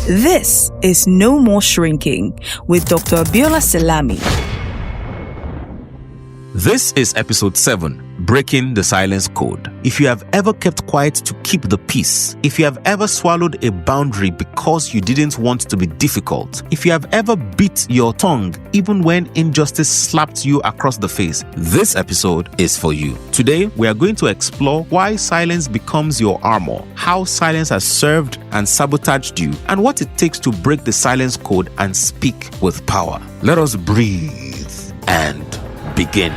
This is No More Shrinking with Dr. Abiola Salami. This is episode 7, Breaking the Silence Code. If you have ever kept quiet to keep the peace, if you have ever swallowed a boundary because you didn't want to be difficult, if you have ever bit your tongue even when injustice slapped you across the face, this episode is for you. Today, we are going to explore why silence becomes your armor, how silence has served and sabotaged you, and what it takes to break the silence code and speak with power. Let us breathe and begin.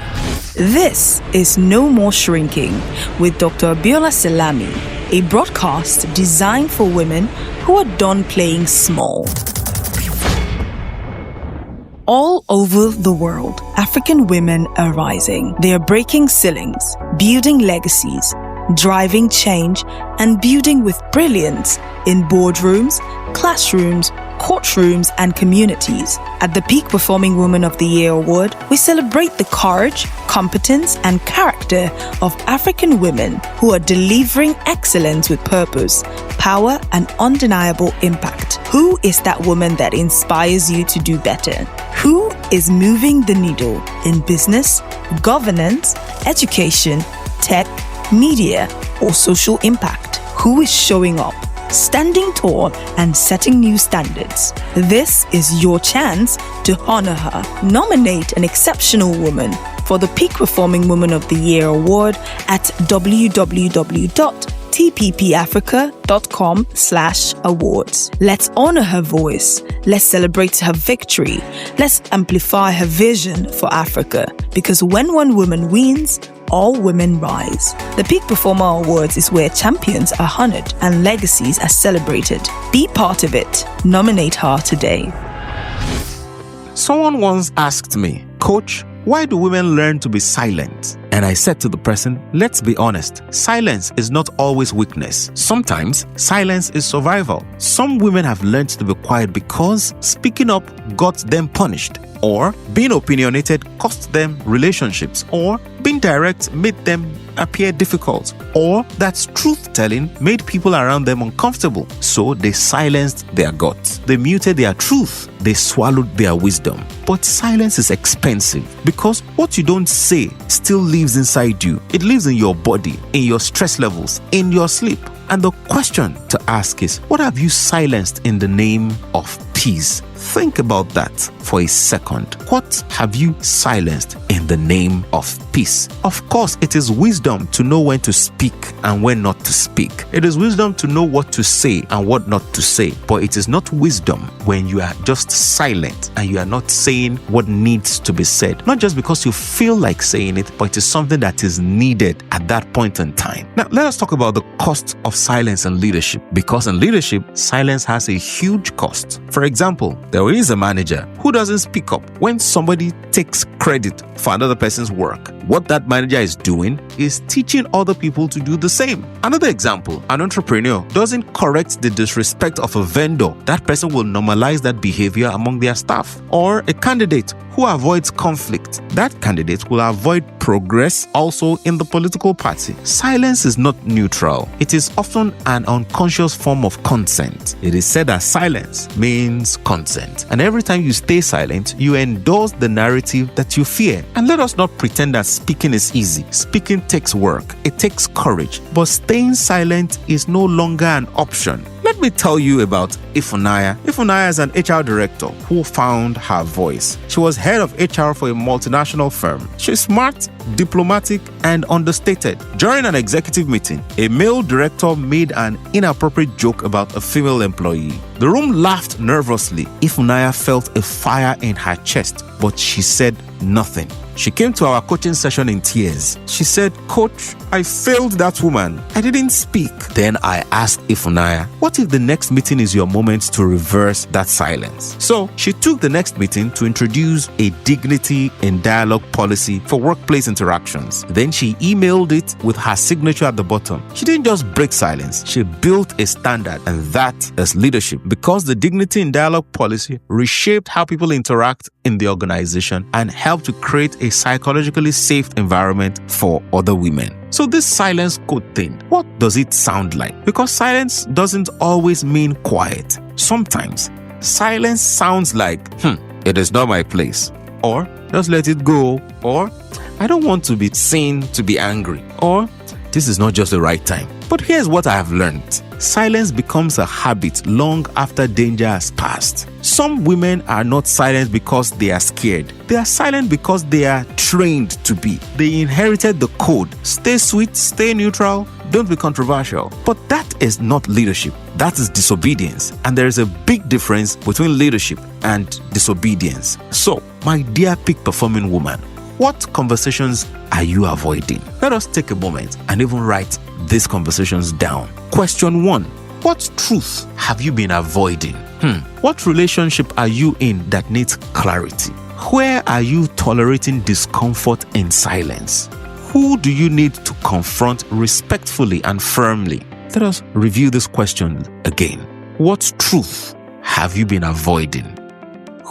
This is No More Shrinking with Dr. Abiola Salami, a broadcast designed for women who are done playing small. All over the world, African women are rising. They are breaking ceilings, building legacies, driving change, and building with brilliance in boardrooms, classrooms, courtrooms, and communities. At the Peak Performing Woman of the Year Award, we celebrate the courage, competence, and character of African women who are delivering excellence with purpose, power, and undeniable impact. Who is that woman that inspires you to do better? Who is moving the needle in business, governance, education, tech, media, or social impact? Who is showing up, standing tall, and setting new standards? This is your chance to honor her. Nominate an exceptional woman for the Peak Performing Woman of the Year Award at www.tppafrica.com/awards. Let's honor her voice. Let's celebrate her victory. Let's amplify her vision for Africa. Because when one woman wins, all women rise. The Peak Performer Awards is where champions are honored and legacies are celebrated. Be part of it. Nominate her today. Someone once asked me, Coach, why do women learn to be silent? And I said to the person, let's be honest, silence is not always weakness. Sometimes silence is survival. Some women have learned to be quiet because speaking up got them punished, or being opinionated cost them relationships, or being direct made them appear difficult, or that truth-telling made people around them uncomfortable. So they silenced their guts. They muted their truth. They swallowed their wisdom. But silence is expensive because what you don't say still lives inside you. It lives in your body, in your stress levels, in your sleep. And the question to ask is, what have you silenced in the name of peace? Think about that for a second. What have you silenced in the name of peace? Of course, it is wisdom to know when to speak and when not to speak. It is wisdom to know what to say and what not to say. But it is not wisdom when you are just silent and you are not saying what needs to be said. Not just because you feel like saying it, but it is something that is needed at that point in time. Now, let us talk about the cost of silence in leadership. Because in leadership, silence has a huge cost. For example, there is a manager who doesn't speak up when somebody takes credit for another person's work. What that manager is doing is teaching other people to do the same. Another example, an entrepreneur doesn't correct the disrespect of a vendor. That person will normalize that behavior among their staff. Or a candidate who avoids conflict. That candidate will avoid progress also in the political party. Silence is not neutral. It is often an unconscious form of consent. It is said that silence means consent. And every time you stay silent, you endorse the narrative that you fear. And let us not pretend that speaking is easy. Speaking takes work. It takes courage. But staying silent is no longer an option. Let me tell you about Ifunanya. Ifunanya is an HR director who found her voice. She was head of HR for a multinational firm. She's smart, diplomatic, and understated. During an executive meeting, a male director made an inappropriate joke about a female employee. The room laughed nervously. Ifunanya felt a fire in her chest, but she said nothing. She came to our coaching session in tears. She said, Coach, I failed that woman. I didn't speak. Then I asked Ifunanya, what if the next meeting is your moment to reverse that silence? So she took the next meeting to introduce a dignity in dialogue policy for workplace interactions. Then she emailed it with her signature at the bottom. She didn't just break silence. She built a standard, and that is leadership, because the dignity in dialogue policy reshaped how people interact in the organization and helped to create a psychologically safe environment for other women. So this silence code thing, what does it sound like? Because silence doesn't always mean quiet. Sometimes, silence sounds like, it is not my place, or just let it go, or I don't want to be seen to be angry, or this is not just the right time. But here's what I have learned. Silence becomes a habit long after danger has passed. Some women are not silent because they are scared. They are silent because they are trained to be. They inherited the code. Stay sweet, stay neutral, don't be controversial. But that is not leadership. That is disobedience. And there is a big difference between leadership and disobedience. So, my dear peak performing woman, what conversations are you avoiding? Let us take a moment and even write these conversations down. Question 1. What truth have you been avoiding? What relationship are you in that needs clarity? Where are you tolerating discomfort in silence? Who do you need to confront respectfully and firmly? Let us review this question again. What truth have you been avoiding?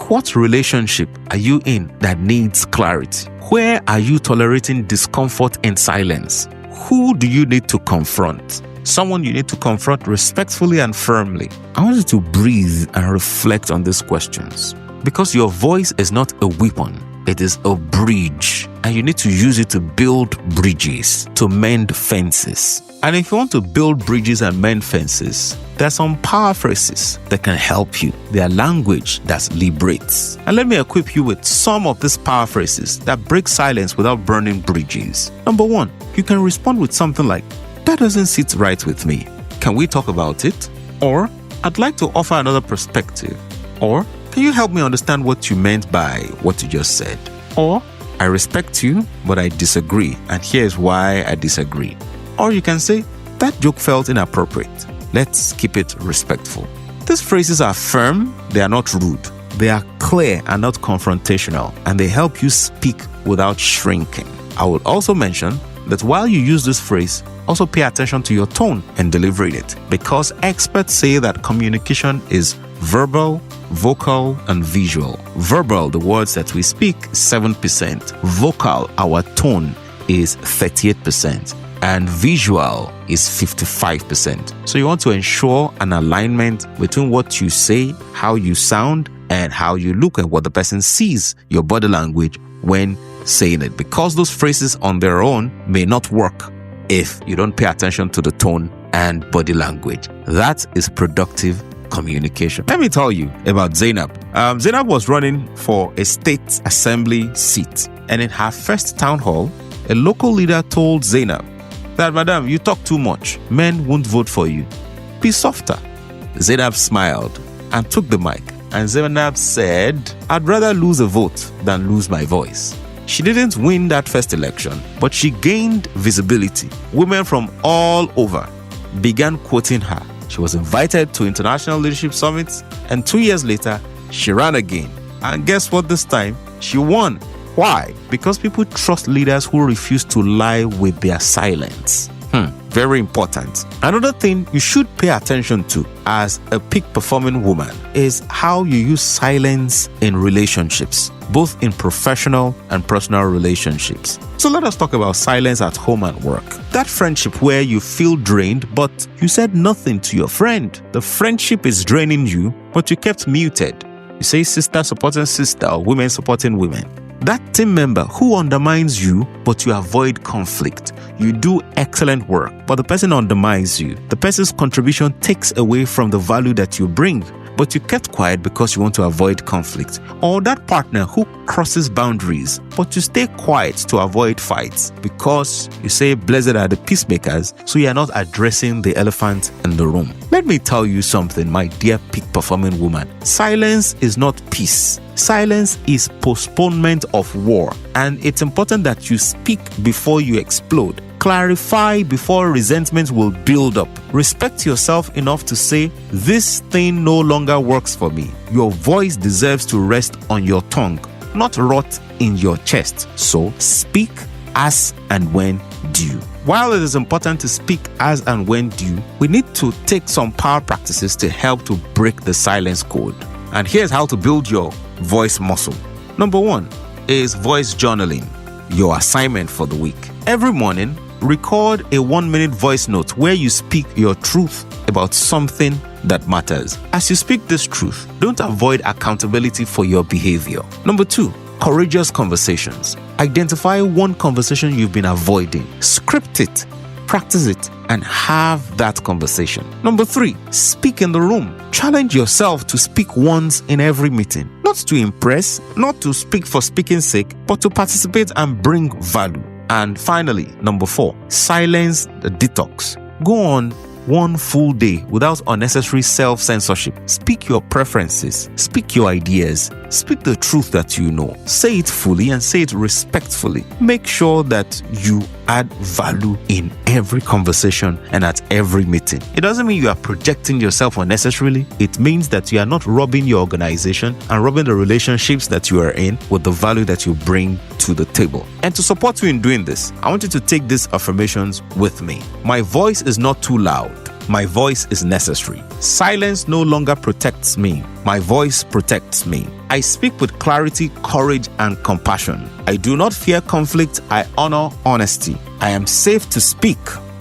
What relationship are you in that needs clarity? Where are you tolerating discomfort in silence? Who do you need to confront? Someone you need to confront respectfully and firmly. I want you to breathe and reflect on these questions, because your voice is not a weapon. It is a bridge, and you need to use it to build bridges, to mend fences. And if you want to build bridges and mend fences, there are some power phrases that can help you. They are language that liberates. And let me equip you with some of these power phrases that break silence without burning bridges. Number 1, you can respond with something like, that doesn't sit right with me. Can we talk about it? Or, I'd like to offer another perspective. Or, can you help me understand what you meant by what you just said? Or, I respect you, but I disagree, and here's why I disagree. Or you can say, that joke felt inappropriate. Let's keep it respectful. These phrases are firm, they are not rude. They are clear and not confrontational, and they help you speak without shrinking. I would also mention that while you use this phrase, also pay attention to your tone and delivering it, because experts say that communication is verbal, vocal, and visual. Verbal, the words that we speak, 7%. Vocal, our tone, is 38%. And visual is 55%. So you want to ensure an alignment between what you say, how you sound, and how you look, and what the person sees, your body language, when saying it. Because those phrases on their own may not work if you don't pay attention to the tone and body language. That is productive communication. Let me tell you about Zainab. Zainab was running for a state assembly seat, and in her first town hall, a local leader told Zainab that, Madam, you talk too much. Men won't vote for you. Be softer. Zainab smiled and took the mic, and Zainab said, I'd rather lose a vote than lose my voice. She didn't win that first election, but she gained visibility. Women from all over began quoting her. She was invited to international leadership summits, and 2 years later, she ran again. And guess what this time? She won. Why? Because people trust leaders who refuse to lie with their silence. Very important. Another thing you should pay attention to as a peak performing woman is how you use silence in relationships, both in professional and personal relationships. So let us talk about silence at home and work. That friendship where you feel drained, but you said nothing to your friend. The friendship is draining you, but you kept muted. You say sister supporting sister or women supporting women. That team member who undermines you, but you avoid conflict. You do excellent work, but the person undermines you. The person's contribution takes away from the value that you bring, but you kept quiet because you want to avoid conflict. Or that partner who crosses boundaries, but you stay quiet to avoid fights because you say blessed are the peacemakers, so you are not addressing the elephant in the room. Let me tell you something, my dear peak performing woman. Silence is not peace. Silence is postponement of war, and it's important that you speak before you explode. Clarify before resentment will build up. Respect yourself enough to say, this thing no longer works for me. Your voice deserves to rest on your tongue, not rot in your chest. So speak as and when due. While it is important to speak as and when due, we need to take some power practices to help to break the silence code. And here's how to build your voice muscle. Number 1 is voice journaling, your assignment for the week. Every morning, record a 1-minute voice note where you speak your truth about something that matters. As you speak this truth, don't avoid accountability for your behavior. Number 2, courageous conversations. Identify one conversation you've been avoiding. Script it, practice it, and have that conversation. Number 3, speak in the room. Challenge yourself to speak once in every meeting. Not to impress, not to speak for speaking's sake, but to participate and bring value. And finally, number 4, silence the detox. Go on one full day without unnecessary self-censorship. Speak your preferences, speak your ideas, speak the truth that you know. Say it fully and say it respectfully. Make sure that you add value in every conversation and at every meeting. It doesn't mean you are projecting yourself unnecessarily. It means that you are not robbing your organization and robbing the relationships that you are in with the value that you bring to the table. And to support you in doing this, I want you to take these affirmations with me. My voice is not too loud. My voice is necessary. Silence no longer protects me. My voice protects me. I speak with clarity, courage, and compassion. I do not fear conflict. I honor honesty. I am safe to speak.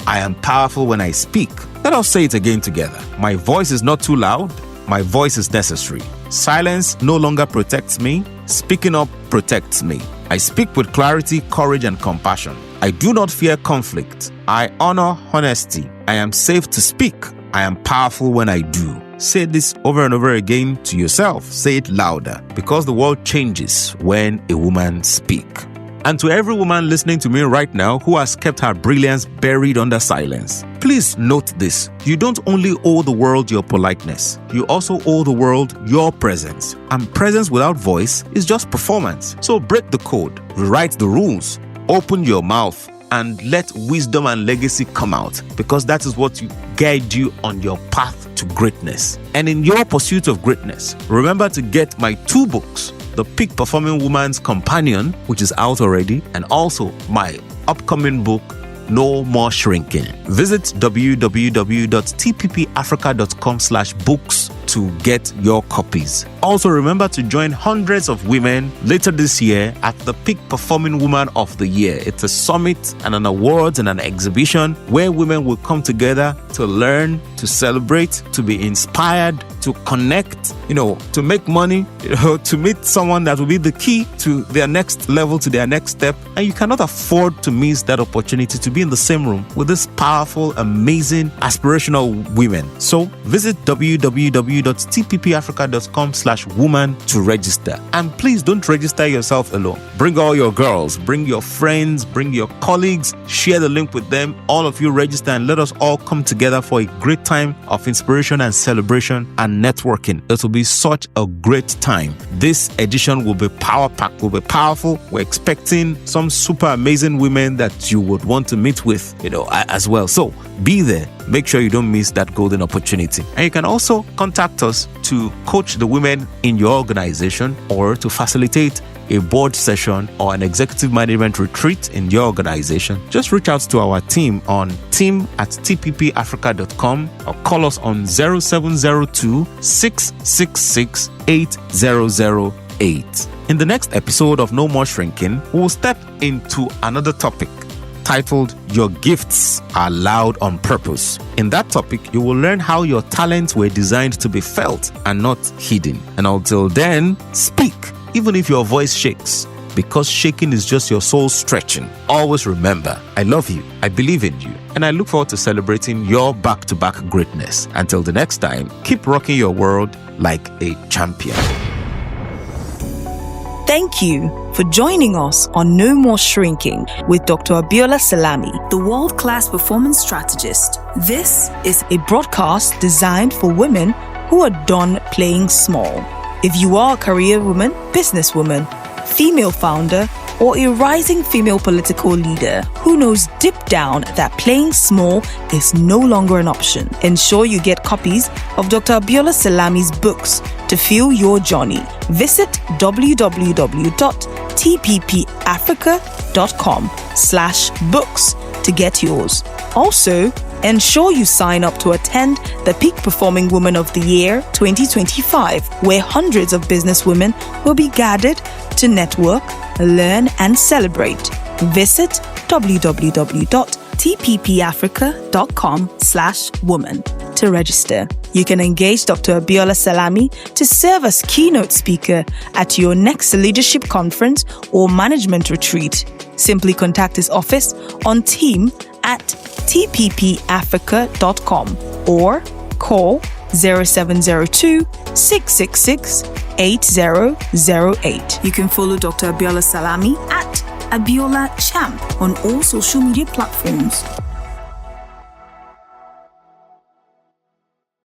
I am powerful when I speak. Let us say it again together. My voice is not too loud. My voice is necessary. Silence no longer protects me. Speaking up protects me. I speak with clarity, courage, and compassion. I do not fear conflict. I honor honesty. I am safe to speak. I am powerful when I do. Say this over and over again to yourself. Say it louder, because the world changes when a woman speaks. And to every woman listening to me right now who has kept her brilliance buried under silence, please note this. You don't only owe the world your politeness, you also owe the world your presence. And presence without voice is just performance. So break the code, rewrite the rules, open your mouth, and let wisdom and legacy come out, because that is what will guide you on your path to greatness. And in your pursuit of greatness, remember to get my 2 books, The Peak Performing Woman's Companion, which is out already, and also my upcoming book, No More Shrinking. Visit www.tppafrica.com/books to get your copies. Also, remember to join hundreds of women later this year at the Peak Performing Woman of the Year. It's a summit and an awards and an exhibition where women will come together to learn, to celebrate, to be inspired, to connect, to make money, to meet someone that will be the key to their next level, to their next step. And you cannot afford to miss that opportunity to be in the same room with this powerful, amazing, aspirational women. So visit www.tppafrica.com/woman to register. And please don't register yourself alone. Bring all your girls, bring your friends, bring your colleagues, share the link with them. All of you register and let us all come together for a great time of inspiration and celebration and networking. It will be such a great time. This edition will be power-packed, will be powerful. We're expecting some super amazing women that you would want to meet with, as well. So be there. Make sure you don't miss that golden opportunity. And you can also contact us to coach the women in your organization or to facilitate a board session or an executive management retreat in your organization. Just reach out to our team on team@tppafrica.com or call us on 0702 666 8008. In the next episode of No More Shrinking, we will step into another topic titled Your Gifts Are Loud on Purpose. In that topic, you will learn how your talents were designed to be felt and not hidden. And until then, speak, even if your voice shakes, because shaking is just your soul stretching. Always remember, I love you, I believe in you, and I look forward to celebrating your back-to-back greatness. Until the next time, keep rocking your world like a champion. Thank you for joining us on No More Shrinking with Dr. Abiola Salami, the world-class performance strategist. This is a broadcast designed for women who are done playing small. If you are a career woman, businesswoman, female founder, or a rising female political leader who knows deep down that playing small is no longer an option, ensure you get copies of Dr. Abiola Salami's books to fuel your journey. Visit www.tppafrica.com/books to get yours. Also, ensure you sign up to attend the Peak Performing Woman of the Year 2025, where hundreds of businesswomen will be gathered to network, learn, and celebrate. Visit www.tppafrica.com tppafrica.com/woman to register. You can engage Dr. Abiola Salami to serve as keynote speaker at your next leadership conference or management retreat. Simply contact his office on team@tppafrica.com or call 0702 666 8008. You can follow Dr. Abiola Salami at Abiola Champ on all social media platforms.